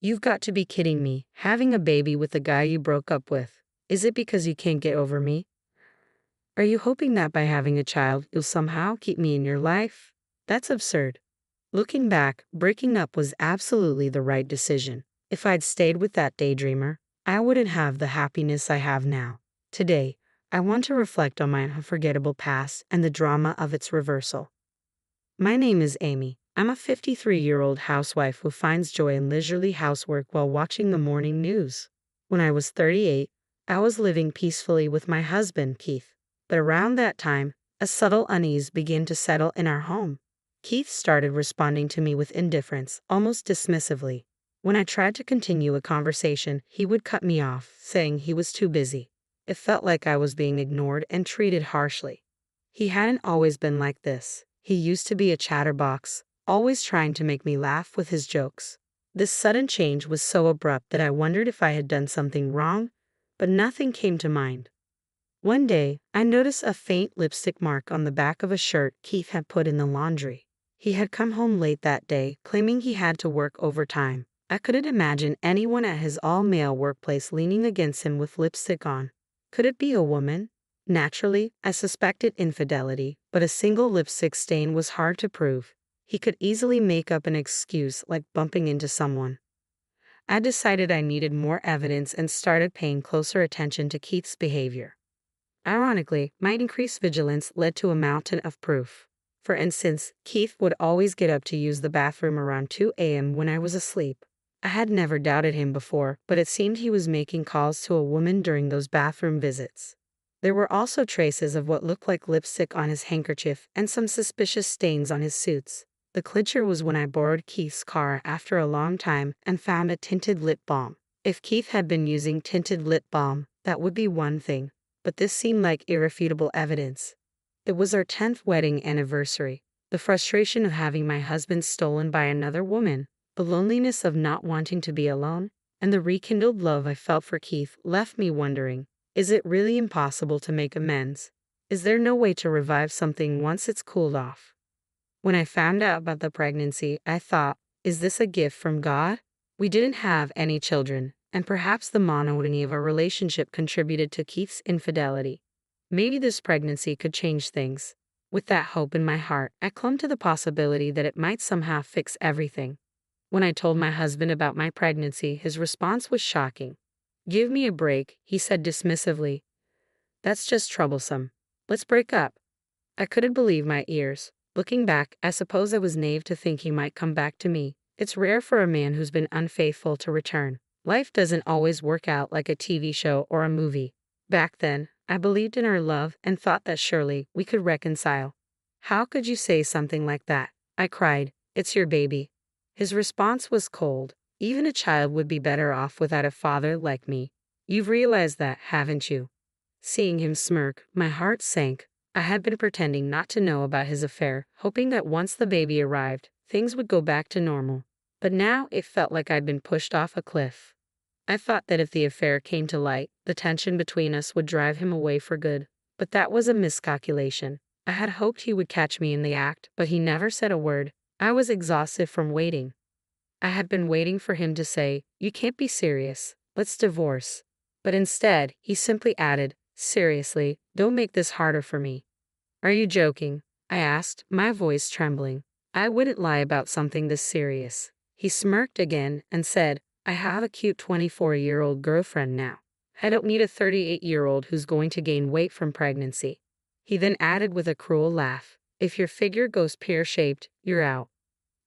You've got to be kidding me. Having a baby with the guy you broke up with. Is it because you can't get over me? Are you hoping that by having a child, you'll somehow keep me in your life? That's absurd. Looking back, breaking up was absolutely the right decision. If I'd stayed with that daydreamer, I wouldn't have the happiness I have now. Today, I want to reflect on my unforgettable past and the drama of its reversal. My name is Amy. I'm a 53-year-old housewife who finds joy in leisurely housework while watching the morning news. When I was 38, I was living peacefully with my husband, Keith. But around that time, a subtle unease began to settle in our home. Keith started responding to me with indifference, almost dismissively. When I tried to continue a conversation, he would cut me off, saying he was too busy. It felt like I was being ignored and treated harshly. He hadn't always been like this. He used to be a chatterbox, always trying to make me laugh with his jokes. This sudden change was so abrupt that I wondered if I had done something wrong, but nothing came to mind. One day, I noticed a faint lipstick mark on the back of a shirt Keith had put in the laundry. He had come home late that day, claiming he had to work overtime. I couldn't imagine anyone at his all-male workplace leaning against him with lipstick on. Could it be a woman? Naturally, I suspected infidelity, but a single lipstick stain was hard to prove. He could easily make up an excuse like bumping into someone. I decided I needed more evidence and started paying closer attention to Keith's behavior. Ironically, my increased vigilance led to a mountain of proof. For instance, Keith would always get up to use the bathroom around 2 a.m. when I was asleep. I had never doubted him before, but it seemed he was making calls to a woman during those bathroom visits. There were also traces of what looked like lipstick on his handkerchief and some suspicious stains on his suits. The clincher was when I borrowed Keith's car after a long time and found a tinted lip balm. If Keith had been using tinted lip balm, that would be one thing, but this seemed like irrefutable evidence. It was our 10th wedding anniversary. The frustration of having my husband stolen by another woman, the loneliness of not wanting to be alone, and the rekindled love I felt for Keith left me wondering, is it really impossible to make amends? Is there no way to revive something once it's cooled off? When I found out about the pregnancy, I thought, is this a gift from God? We didn't have any children, and perhaps the monotony of our relationship contributed to Keith's infidelity. Maybe this pregnancy could change things. With that hope in my heart, I clung to the possibility that it might somehow fix everything. When I told my husband about my pregnancy, his response was shocking. "Give me a break," he said dismissively. "That's just troublesome. Let's break up." I couldn't believe my ears. Looking back, I suppose I was naive to think he might come back to me. It's rare for a man who's been unfaithful to return. Life doesn't always work out like a TV show or a movie. Back then, I believed in our love and thought that surely we could reconcile. "How could you say something like that?" I cried. "It's your baby." His response was cold. "Even a child would be better off without a father like me. You've realized that, haven't you?" Seeing him smirk, my heart sank. I had been pretending not to know about his affair, hoping that once the baby arrived, things would go back to normal. But now it felt like I'd been pushed off a cliff. I thought that if the affair came to light, the tension between us would drive him away for good. But that was a miscalculation. I had hoped he would catch me in the act, but he never said a word. I was exhausted from waiting. I had been waiting for him to say, "You can't be serious. Let's divorce." But instead, he simply added, "Seriously, don't make this harder for me." "Are you joking?" I asked, my voice trembling. "I wouldn't lie about something this serious." He smirked again and said, "I have a cute 24-year-old girlfriend now. I don't need a 38-year-old who's going to gain weight from pregnancy." He then added with a cruel laugh, "If your figure goes pear-shaped, you're out."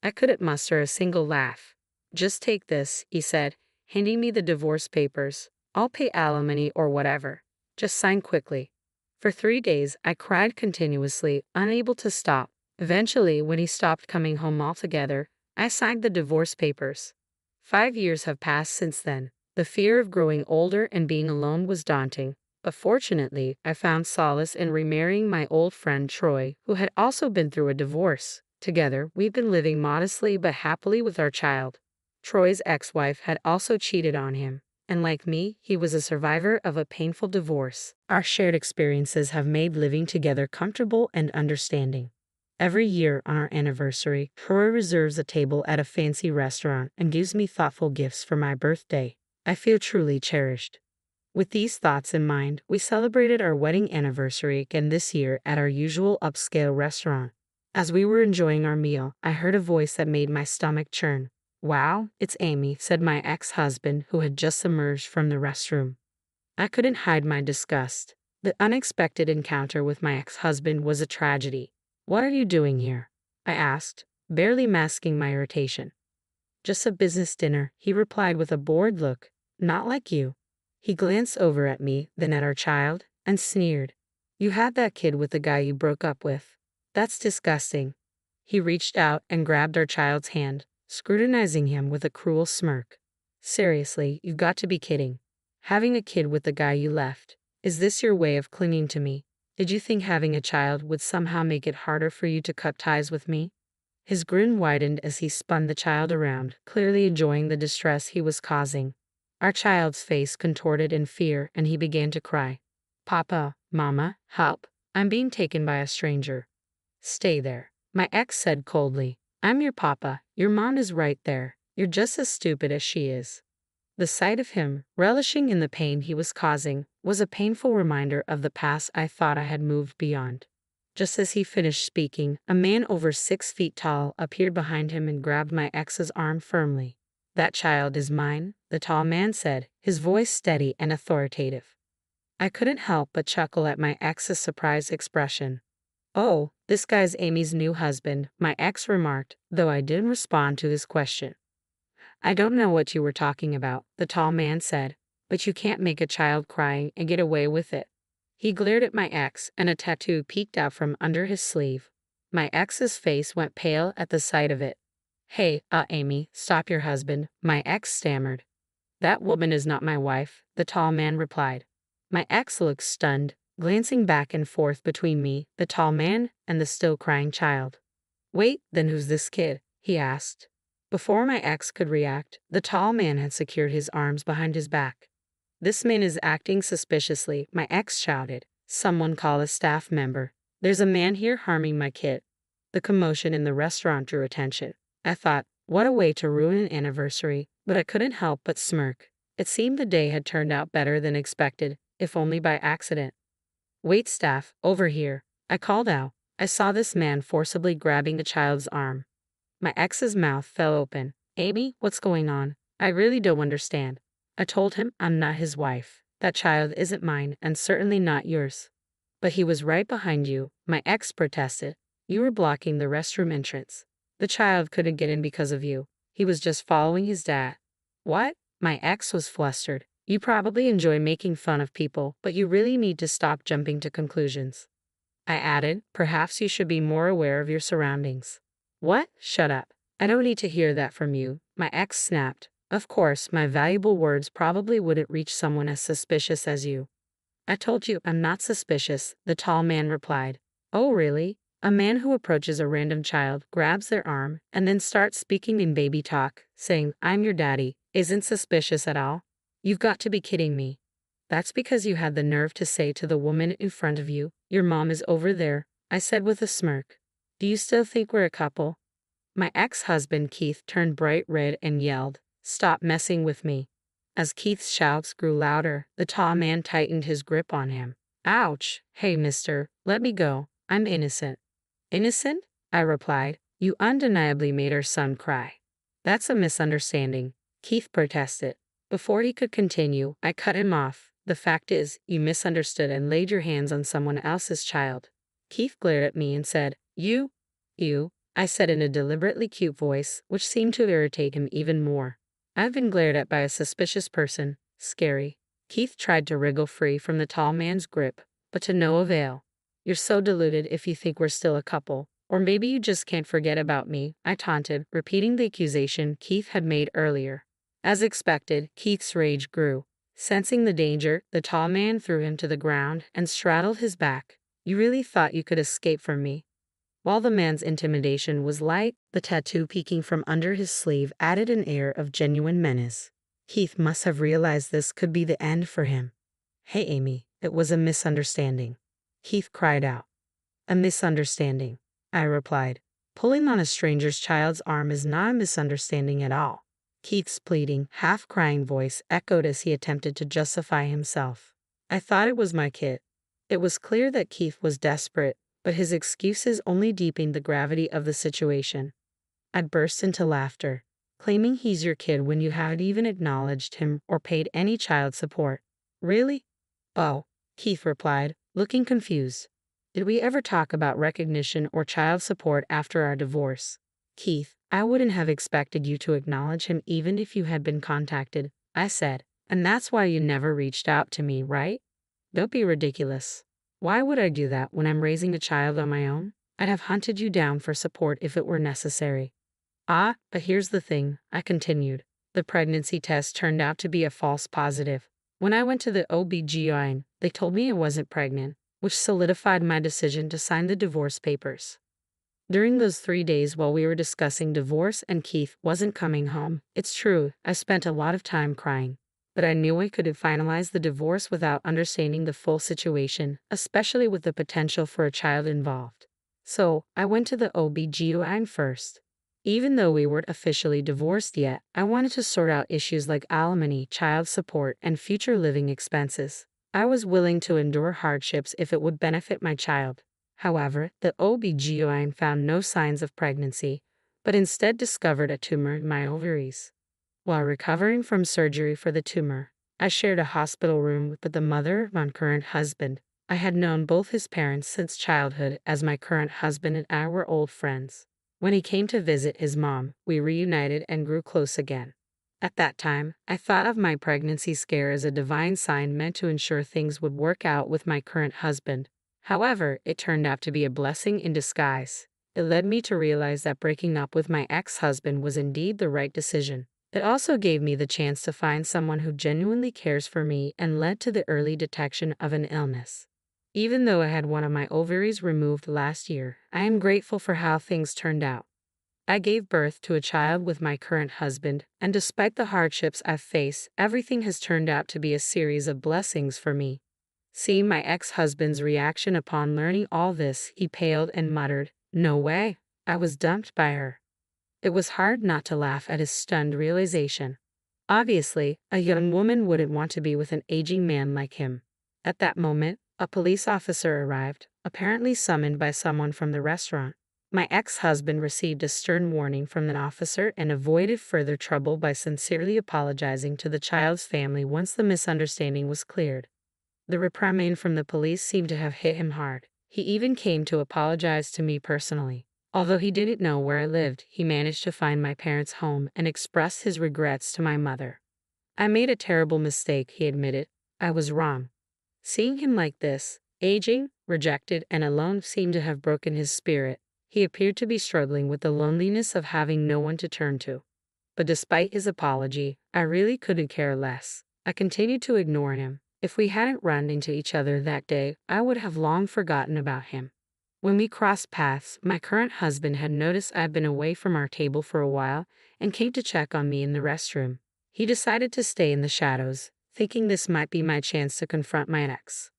I couldn't muster a single laugh. "Just take this," he said, handing me the divorce papers. "I'll pay alimony or whatever. Just sign quickly." For 3 days, I cried continuously, unable to stop. Eventually, when he stopped coming home altogether, I signed the divorce papers. 5 years have passed since then. The fear of growing older and being alone was daunting, but fortunately, I found solace in remarrying my old friend Troy, who had also been through a divorce. Together, we've been living modestly but happily with our child. Troy's ex-wife had also cheated on him, and like me, he was a survivor of a painful divorce. Our shared experiences have made living together comfortable and understanding. Every year on our anniversary, Troy reserves a table at a fancy restaurant and gives me thoughtful gifts for my birthday. I feel truly cherished. With these thoughts in mind, we celebrated our wedding anniversary again this year at our usual upscale restaurant. As we were enjoying our meal, I heard a voice that made my stomach churn. "Wow, it's Amy," said my ex-husband, who had just emerged from the restroom. I couldn't hide my disgust. The unexpected encounter with my ex-husband was a tragedy. "What are you doing here?" I asked, barely masking my irritation. "Just a business dinner," he replied with a bored look. "Not like you." He glanced over at me, then at our child, and sneered. "You had that kid with the guy you broke up with. That's disgusting." He reached out and grabbed our child's hand, scrutinizing him with a cruel smirk. "Seriously, you've got to be kidding. Having a kid with the guy you left. Is this your way of clinging to me? Did you think having a child would somehow make it harder for you to cut ties with me?" His grin widened as he spun the child around, clearly enjoying the distress he was causing. Our child's face contorted in fear and he began to cry. "Papa, Mama, help. I'm being taken by a stranger." "Stay there," my ex said coldly. "I'm your papa. Your mom is right there. You're just as stupid as she is." The sight of him, relishing in the pain he was causing, was a painful reminder of the past I thought I had moved beyond. Just as he finished speaking, a man over 6 feet tall appeared behind him and grabbed my ex's arm firmly. "That child is mine," the tall man said, his voice steady and authoritative. I couldn't help but chuckle at my ex's surprised expression. "Oh, this guy's Amy's new husband," my ex remarked, though I didn't respond to his question. "I don't know what you were talking about," the tall man said, "but you can't make a child crying and get away with it." He glared at my ex, and a tattoo peeked out from under his sleeve. My ex's face went pale at the sight of it. "Hey, Amy, stop your husband," my ex stammered. "That woman is not my wife," the tall man replied. My ex looked stunned, glancing back and forth between me, the tall man, and the still crying child. "Wait, then who's this kid?" he asked. Before my ex could react, the tall man had secured his arms behind his back. "This man is acting suspiciously," my ex shouted. "Someone call a staff member. There's a man here harming my kid." The commotion in the restaurant drew attention. I thought, what a way to ruin an anniversary, but I couldn't help but smirk. It seemed the day had turned out better than expected, if only by accident. "Wait, staff, over here," I called out. I saw this man forcibly grabbing a child's arm. My ex's mouth fell open. "Amy, what's going on? I really don't understand." I told him I'm not his wife. That child isn't mine and certainly not yours. "But he was right behind you," my ex protested. "You were blocking the restroom entrance. The child couldn't get in because of you. He was just following his dad." "What?" My ex was flustered. "You probably enjoy making fun of people, but you really need to stop jumping to conclusions." I added, "Perhaps you should be more aware of your surroundings." "What? Shut up. I don't need to hear that from you," my ex snapped. "Of course, my valuable words probably wouldn't reach someone as suspicious as you." "I told you I'm not suspicious," the tall man replied. "Oh, really?" A man who approaches a random child, grabs their arm, and then starts speaking in baby talk, saying, "I'm your daddy," isn't suspicious at all? You've got to be kidding me. "That's because you had the nerve to say to the woman in front of you, 'Your mom is over there,'" I said with a smirk. "Do you still think we're a couple?" My ex-husband Keith turned bright red and yelled, "Stop messing with me." As Keith's shouts grew louder, the tall man tightened his grip on him. "Ouch! Hey, mister, let me go. I'm innocent." "Innocent?" I replied. "You undeniably made our son cry." "That's a misunderstanding," Keith protested. Before he could continue, I cut him off. "The fact is, you misunderstood and laid your hands on someone else's child." Keith glared at me and said, You, I said in a deliberately cute voice, which seemed to irritate him even more. "I've been glared at by a suspicious person. Scary." Keith tried to wriggle free from the tall man's grip, but to no avail. "You're so deluded if you think we're still a couple. Or maybe you just can't forget about me," I taunted, repeating the accusation Keith had made earlier. As expected, Keith's rage grew. Sensing the danger, the tall man threw him to the ground and straddled his back. "You really thought you could escape from me?" While the man's intimidation was light, the tattoo peeking from under his sleeve added an air of genuine menace. Keith must have realized this could be the end for him. "Hey, Amy, it was a misunderstanding," Keith cried out. "A misunderstanding?" I replied. Pulling on a stranger's child's arm is not a misunderstanding at all. Keith's pleading, half-crying voice echoed as he attempted to justify himself. I thought it was my kid. It was clear that Keith was desperate, but his excuses only deepened the gravity of the situation. I burst into laughter, claiming he's your kid when you haven't even acknowledged him or paid any child support. Really? Oh, Keith replied, looking confused. Did we ever talk about recognition or child support after our divorce? Keith, I wouldn't have expected you to acknowledge him even if you had been contacted, I said. And that's why you never reached out to me, right? Don't be ridiculous. Why would I do that when I'm raising a child on my own? I'd have hunted you down for support if it were necessary. Ah, but here's the thing, I continued. The pregnancy test turned out to be a false positive. When I went to the OB/GYN, they told me I wasn't pregnant, which solidified my decision to sign the divorce papers. During those 3 days while we were discussing divorce and Keith wasn't coming home, it's true, I spent a lot of time crying. But I knew I couldn't finalize the divorce without understanding the full situation, especially with the potential for a child involved. So, I went to the OB/GYN first. Even though we weren't officially divorced yet, I wanted to sort out issues like alimony, child support, and future living expenses. I was willing to endure hardships if it would benefit my child. However, the OB/GYN found no signs of pregnancy, but instead discovered a tumor in my ovaries. While recovering from surgery for the tumor, I shared a hospital room with the mother of my current husband. I had known both his parents since childhood, as my current husband and I were old friends. When he came to visit his mom, we reunited and grew close again. At that time, I thought of my pregnancy scare as a divine sign meant to ensure things would work out with my current husband. However, it turned out to be a blessing in disguise. It led me to realize that breaking up with my ex-husband was indeed the right decision. It also gave me the chance to find someone who genuinely cares for me and led to the early detection of an illness. Even though I had one of my ovaries removed last year, I am grateful for how things turned out. I gave birth to a child with my current husband, and despite the hardships I've faced, everything has turned out to be a series of blessings for me. Seeing my ex-husband's reaction upon learning all this, he paled and muttered, "No way, I was dumped by her." It was hard not to laugh at his stunned realization. Obviously, a young woman wouldn't want to be with an aging man like him. At that moment, a police officer arrived, apparently summoned by someone from the restaurant. My ex-husband received a stern warning from the officer and avoided further trouble by sincerely apologizing to the child's family once the misunderstanding was cleared. The reprimand from the police seemed to have hit him hard. He even came to apologize to me personally. Although he didn't know where I lived, he managed to find my parents' home and express his regrets to my mother. "I made a terrible mistake," he admitted. "I was wrong." Seeing him like this, aging, rejected, and alone seemed to have broken his spirit. He appeared to be struggling with the loneliness of having no one to turn to. But despite his apology, I really couldn't care less. I continued to ignore him. If we hadn't run into each other that day, I would have long forgotten about him. When we crossed paths, my current husband had noticed I'd been away from our table for a while and came to check on me in the restroom. He decided to stay in the shadows, thinking this might be my chance to confront my ex.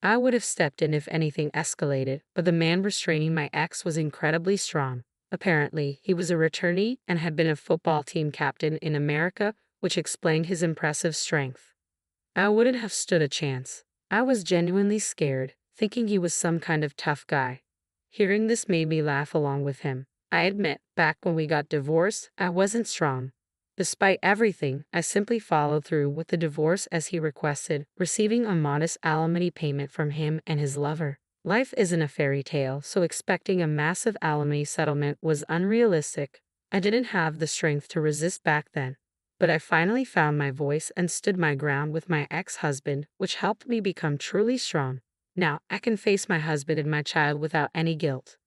I would have stepped in if anything escalated, but the man restraining my ex was incredibly strong. Apparently, he was a returnee and had been a football team captain in America, which explained his impressive strength. I wouldn't have stood a chance. I was genuinely scared, thinking he was some kind of tough guy. Hearing this made me laugh along with him. I admit, back when we got divorced, I wasn't strong. Despite everything, I simply followed through with the divorce as he requested, receiving a modest alimony payment from him and his lover. Life isn't a fairy tale, so expecting a massive alimony settlement was unrealistic. I didn't have the strength to resist back then. But I finally found my voice and stood my ground with my ex-husband, which helped me become truly strong. Now, I can face my husband and my child without any guilt.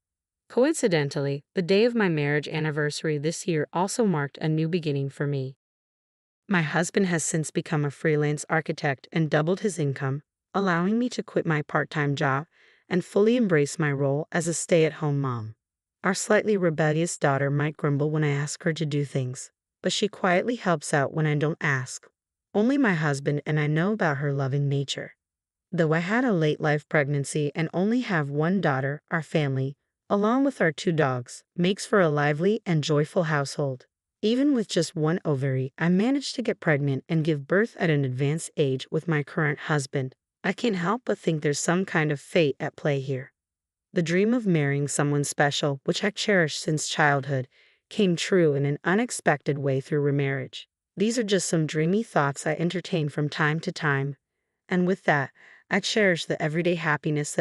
Coincidentally, the day of my marriage anniversary this year also marked a new beginning for me. My husband has since become a freelance architect and doubled his income, allowing me to quit my part-time job and fully embrace my role as a stay-at-home mom. Our slightly rebellious daughter might grumble when I ask her to do things, but she quietly helps out when I don't ask. Only my husband and I know about her loving nature. Though I had a late-life pregnancy and only have one daughter, our family, along with our 2 dogs, makes for a lively and joyful household. Even with just one ovary, I managed to get pregnant and give birth at an advanced age with my current husband. I can't help but think there's some kind of fate at play here. The dream of marrying someone special, which I cherished since childhood, came true in an unexpected way through remarriage. These are just some dreamy thoughts I entertain from time to time, and with that, I cherish the everyday happiness that